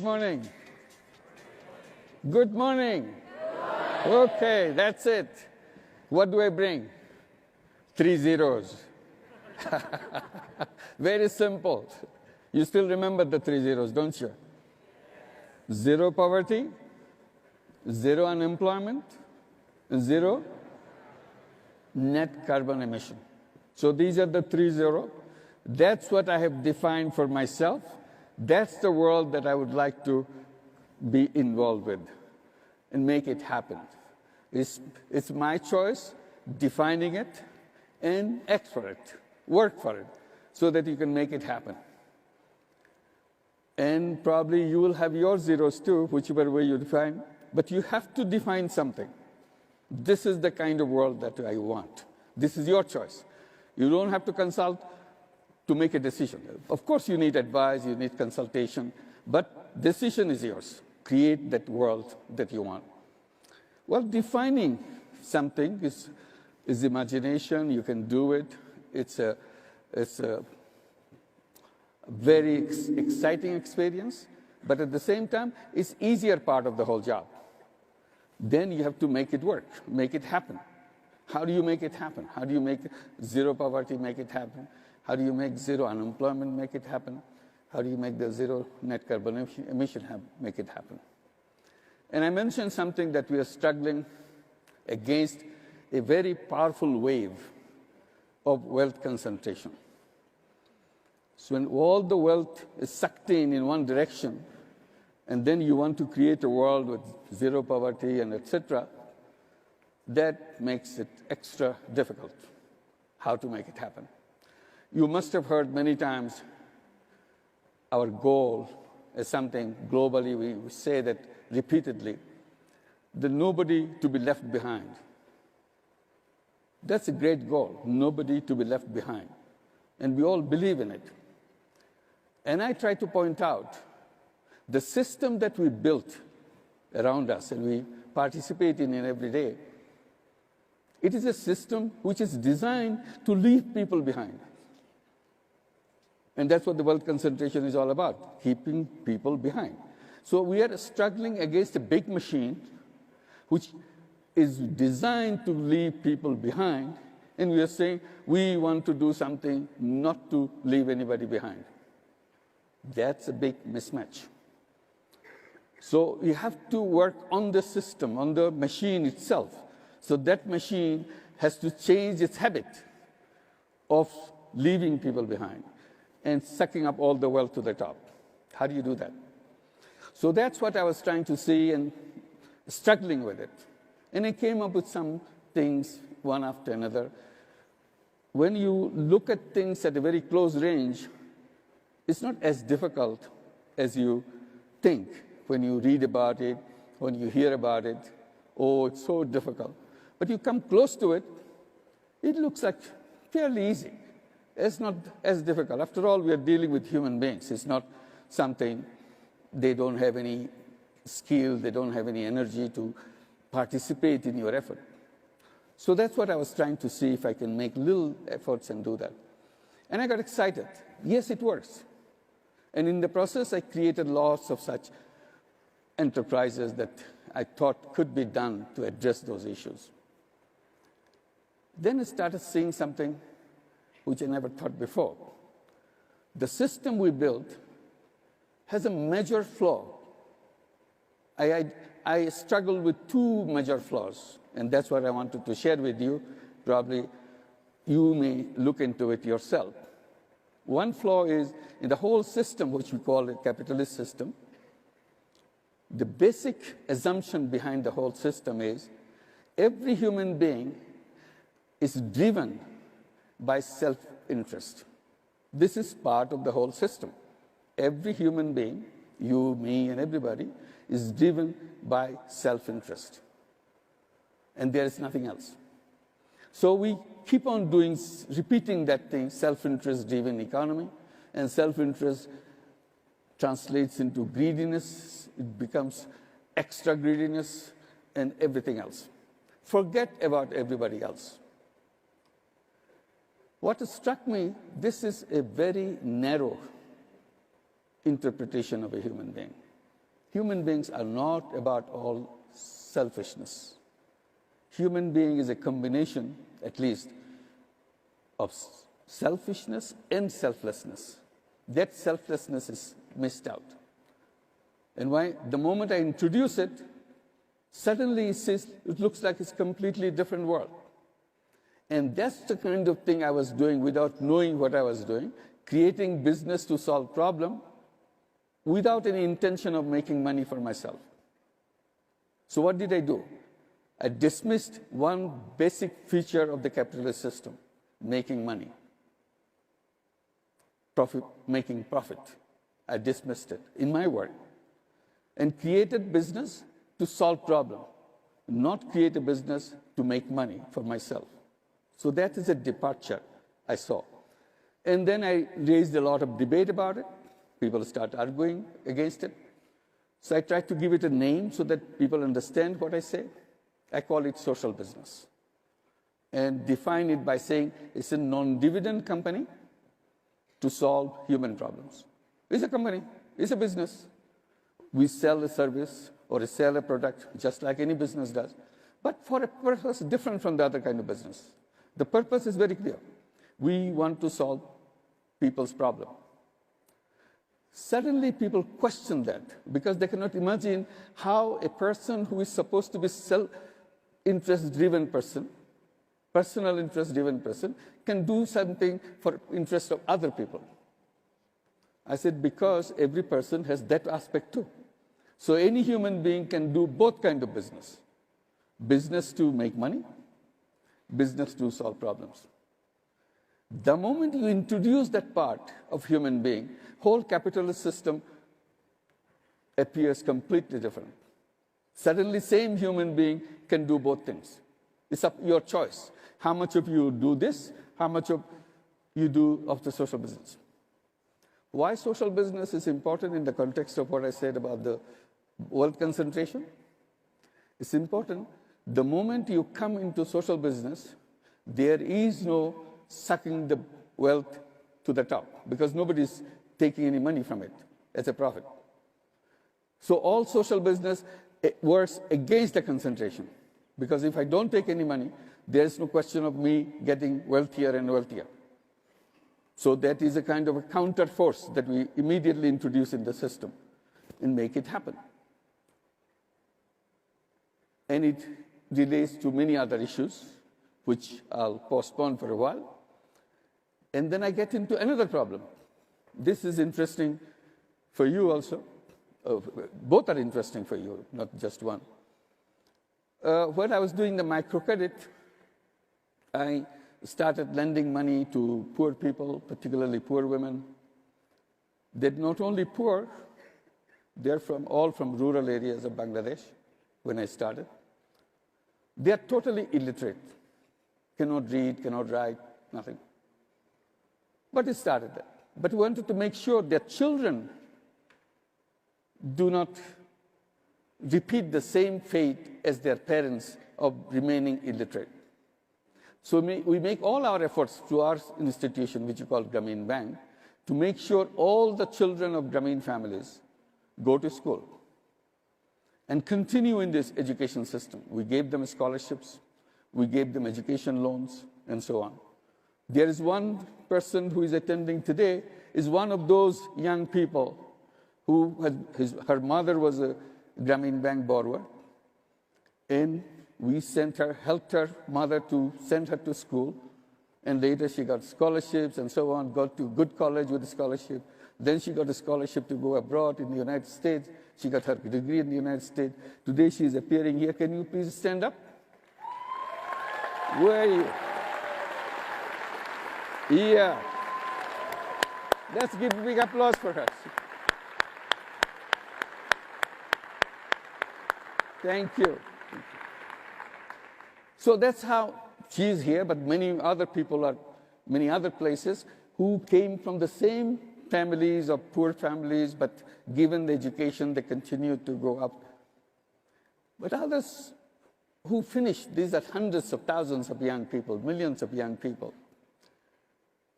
Good morning. Good morning. Okay, that's it. What do I bring? 3 zeros. Very simple. You still remember the 3 zeros, don't you? Zero poverty, zero unemployment, zero net carbon emission. So these are the 3 zeros. That's what I have defined for myself. That's the world that I would like to be involved with and make it happen. It's my choice, defining it, and act for it, work for it, so that you can make it happen. And probably you will have your zeros too, whichever way you define, but you have to define something. This is the kind of world that I want. This is your choice. You don't have to consult to make a decision. Of course, you need advice, you need consultation, but decision is yours. Create that world that you want. Well, defining something is imagination. You can do it. It's a very exciting experience, but at the same time, it's easier part of the whole job. Then you have to make it work, make it happen. How do you make it happen? How do you make zero poverty make it happen? How do you make zero unemployment make it happen? How do you make the zero net carbon emission make it happen? And I mentioned something that we are struggling against a very powerful wave of wealth concentration. So when all the wealth is sucked in one direction, and then you want to create a world with zero poverty and etc., that makes it extra difficult how to make it happen. You must have heard many times our goal is something globally, we say that repeatedly, that nobody to be left behind. That's a great goal, nobody to be left behind. And we all believe in it. And I try to point out the system that we built around us and we participate in every day, it is a system which is designed to leave people behind. And that's what the wealth concentration is all about, keeping people behind. So we are struggling against a big machine which is designed to leave people behind, and we are saying we want to do something not to leave anybody behind. That's a big mismatch. So you have to work on the system, on the machine itself. So that machine has to change its habit of leaving people behind and sucking up all the wealth to the top. How do you do that? So that's what I was trying to see and struggling with it. And I came up with some things, one after another. When you look at things at a very close range, it's not as difficult as you think when you read about it, when you hear about it. Oh, it's so difficult. But you come close to it, it looks like fairly easy. It's not as difficult. After all, we are dealing with human beings. It's not something they don't have any skill, they don't have any energy to participate in your effort. So that's what I was trying to see if I can make little efforts and do that. And I got excited. Yes, it works. And in the process, I created lots of such enterprises that I thought could be done to address those issues. Then I started seeing something which I never thought before. The system we built has a major flaw. I struggled with 2 major flaws, and that's what I wanted to share with you. Probably you may look into it yourself. One flaw is in the whole system, which we call a capitalist system, the basic assumption behind the whole system is every human being is driven by self-interest. This is part of the whole system. Every human being, you, me, and everybody, is driven by self-interest. And there is nothing else. So we keep on repeating that thing, self-interest-driven economy, and self-interest translates into greediness. It becomes extra greediness and everything else. Forget about everybody else. What struck me, this is a very narrow interpretation of a human being. human beings are not about all selfishness. Human being is a combination, at least, of selfishness and selflessness. That selflessness is missed out. And why? The moment I introduce it, suddenly it looks like it's a completely different world. And that's the kind of thing I was doing without knowing what I was doing, creating business to solve problem without any intention of making money for myself. So what did I do? I dismissed one basic feature of the capitalist system, making money, making profit. I dismissed it in my work and created business to solve problem, not create a business to make money for myself. So that is a departure I saw. And then I raised a lot of debate about it. People start arguing against it. So I tried to give it a name so that people understand what I say. I call it social business and define it by saying it's a non-dividend company to solve human problems. It's a company, it's a business. We sell a service or sell a product just like any business does, but for a purpose different from the other kind of business. The purpose is very clear. We want to solve people's problem. Suddenly people question that because they cannot imagine how a person who is supposed to be self-interest-driven person, personal interest-driven person, can do something for interest of other people. I said, because every person has that aspect too. So any human being can do both kinds of business. Business to make money, business to solve problems. The moment you introduce that part of human being, whole capitalist system appears completely different. Suddenly, same human being can do both things. It's up your choice. How much of you do this, how much of you do of the social business. Why social business is important in the context of what I said about the wealth concentration? It's important. The moment you come into social business, there is no sucking the wealth to the top because nobody's taking any money from it as a profit. So all social business works against the concentration because if I don't take any money, there is no question of me getting wealthier and wealthier. So that is a kind of a counter force that we immediately introduce in the system and make it happen. And it relates to many other issues, which I'll postpone for a while. And then I get into another problem. This is interesting for you also. Both are interesting for you, not just one. When I was doing the microcredit, I started lending money to poor people, particularly poor women. They're not only poor, they're all from rural areas of Bangladesh when I started. They are totally illiterate, cannot read, cannot write, nothing. But it started that. But we wanted to make sure that children do not repeat the same fate as their parents of remaining illiterate. So we make all our efforts through our institution, which we call Grameen Bank, to make sure all the children of Grameen families go to school and continue in this education system. We gave them scholarships, we gave them education loans, and so on. There is one person who is attending today, is one of those young people who her mother was a Grameen Bank borrower, and we helped her mother to send her to school, and later she got scholarships and so on, got to good college with a scholarship. Then she got a scholarship to go abroad in the United States. She got her degree in the United States. Today she is appearing here. Can you please stand up? Where are you? Yeah. Let's give a big applause for her. Thank you. So that's how she is here, but many other people are, many other places who came from the same families or poor families, but given the education, they continue to go up. But others who finished, these are hundreds of thousands of young people, millions of young people.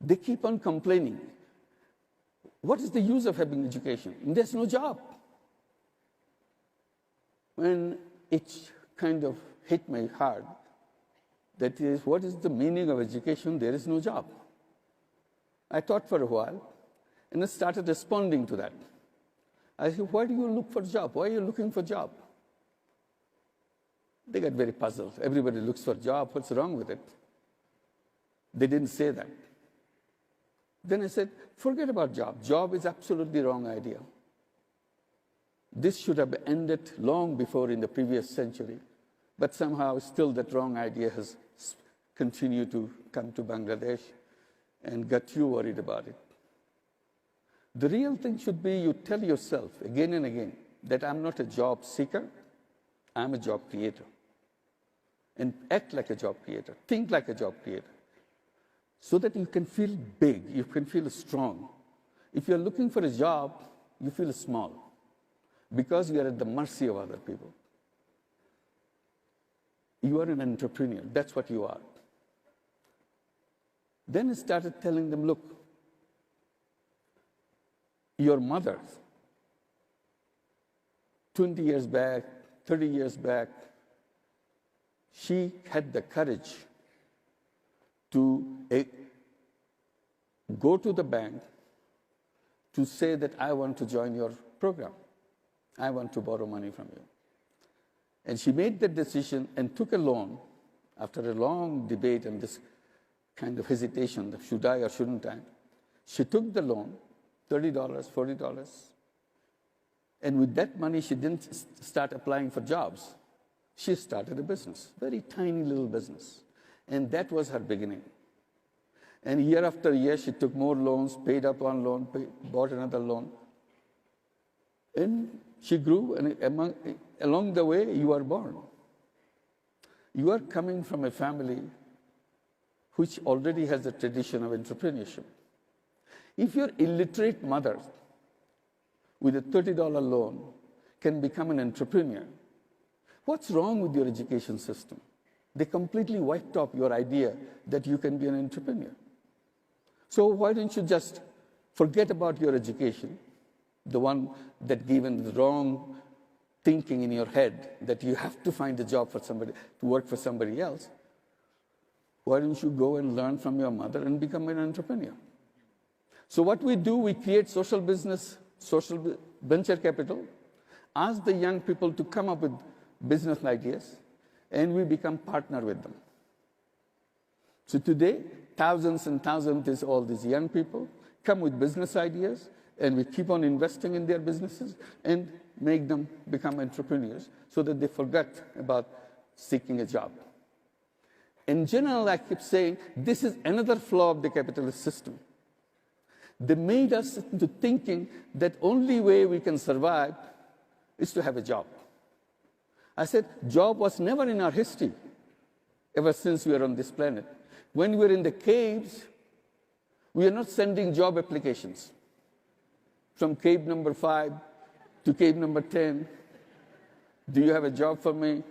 They keep on complaining. What is the use of having education? There's no job. when it kind of hit my heart, that is, what is the meaning of education? There is no job. I thought for a while, and I started responding to that. I said, why do you look for a job? Why are you looking for a job? They got very puzzled. Everybody looks for a job. What's wrong with it? They didn't say that. Then I said, forget about job. Job is absolutely wrong idea. This should have ended long before in the previous century. But somehow still that wrong idea has continued to come to Bangladesh and got you worried about it. The real thing should be you tell yourself again and again that I'm not a job seeker, I'm a job creator. And act like a job creator, think like a job creator, so that you can feel big, you can feel strong. If you're looking for a job, you feel small because you are at the mercy of other people. You are an entrepreneur, that's what you are. Then I started telling them, look, your mother, 20 years back, 30 years back, she had the courage to go to the bank to say that I want to join your program. I want to borrow money from you. And she made that decision and took a loan after a long debate and this kind of hesitation, should I or shouldn't I? She took the loan, $30, $40. And with that money, she didn't start applying for jobs. She started a business, very tiny little business. And that was her beginning. And year after year, she took more loans, paid up one loan, bought another loan. And she grew, and along the way, you are born. You are coming from a family which already has a tradition of entrepreneurship. If your illiterate mother with a $30 loan can become an entrepreneur, what's wrong with your education system? They completely wiped off your idea that you can be an entrepreneur. So why don't you just forget about your education, the one that given the wrong thinking in your head that you have to find a job for somebody, to work for somebody else. Why don't you go and learn from your mother and become an entrepreneur? So what we do, we create social business, social venture capital, ask the young people to come up with business ideas, and we become partner with them. So today, thousands and thousands of all these young people come with business ideas, and we keep on investing in their businesses and make them become entrepreneurs so that they forget about seeking a job. In general, I keep saying, this is another flaw of the capitalist system. They made us into thinking that only way we can survive is to have a job. I said, job was never in our history, ever since we are on this planet. When we were in the caves, we are not sending job applications from cave number 5 to cave number 10. Do you have a job for me?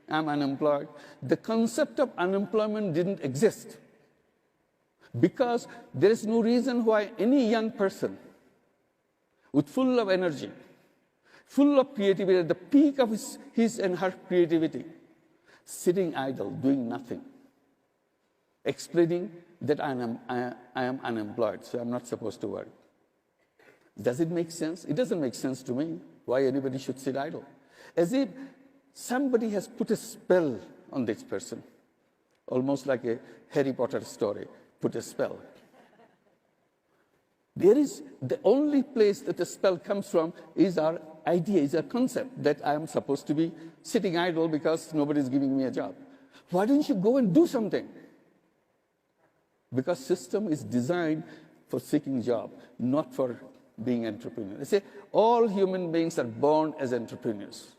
I'm unemployed. The concept of unemployment didn't exist because there is no reason why any young person with full of energy, full of creativity, at the peak of his and her creativity, sitting idle, doing nothing, explaining that I am unemployed, so I'm not supposed to work. Does it make sense? It doesn't make sense to me why anybody should sit idle. As if somebody has put a spell on this person, almost like a Harry Potter story, put a spell. There is the only place that the spell comes from is our idea, is our concept that I am supposed to be sitting idle because nobody is giving me a job. Why don't you go and do something? Because system is designed for seeking job, not for being entrepreneur. I say all human beings are born as entrepreneurs.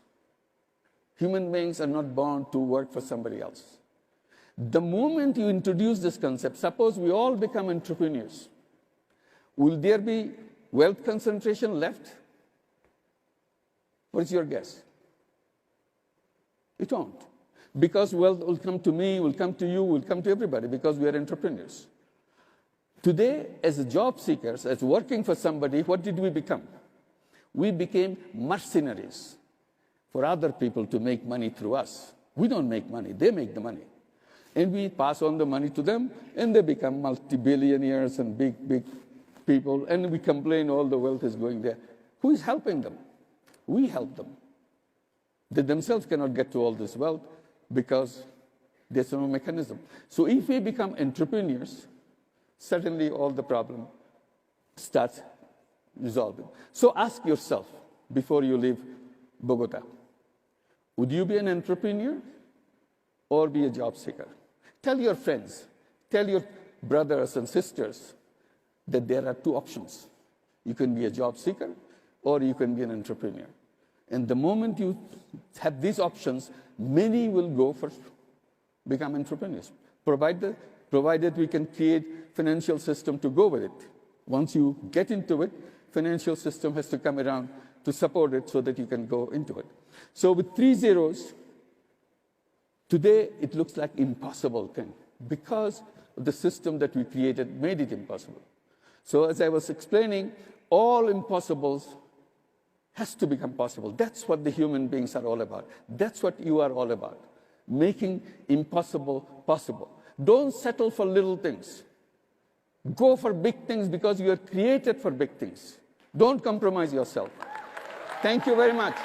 Human beings are not born to work for somebody else. The moment you introduce this concept, suppose we all become entrepreneurs, will there be wealth concentration left? What is your guess? It won't. Because wealth will come to me, will come to you, will come to everybody because we are entrepreneurs. Today, as job seekers, as working for somebody, what did we become? We became mercenaries for other people to make money through us. We don't make money, they make the money. And we pass on the money to them, and they become multi-billionaires and big people, and we complain all the wealth is going there. Who is helping them? We help them. They themselves cannot get to all this wealth because there's no mechanism. So if we become entrepreneurs, suddenly all the problem starts resolving. So ask yourself before you leave Bogota, would you be an entrepreneur or be a job seeker? Tell your friends, tell your brothers and sisters that there are two options. You can be a job seeker or you can be an entrepreneur. And the moment you have these options, many will go for become entrepreneurs, provided we can create financial system to go with it. Once you get into it, financial system has to come around to support it so that you can go into it. So with 3 zeros, today it looks like impossible thing because the system that we created made it impossible. So as I was explaining, all impossibles has to become possible. That's what the human beings are all about. That's what you are all about. Making impossible possible. Don't settle for little things. Go for big things because you are created for big things. Don't compromise yourself. Thank you very much.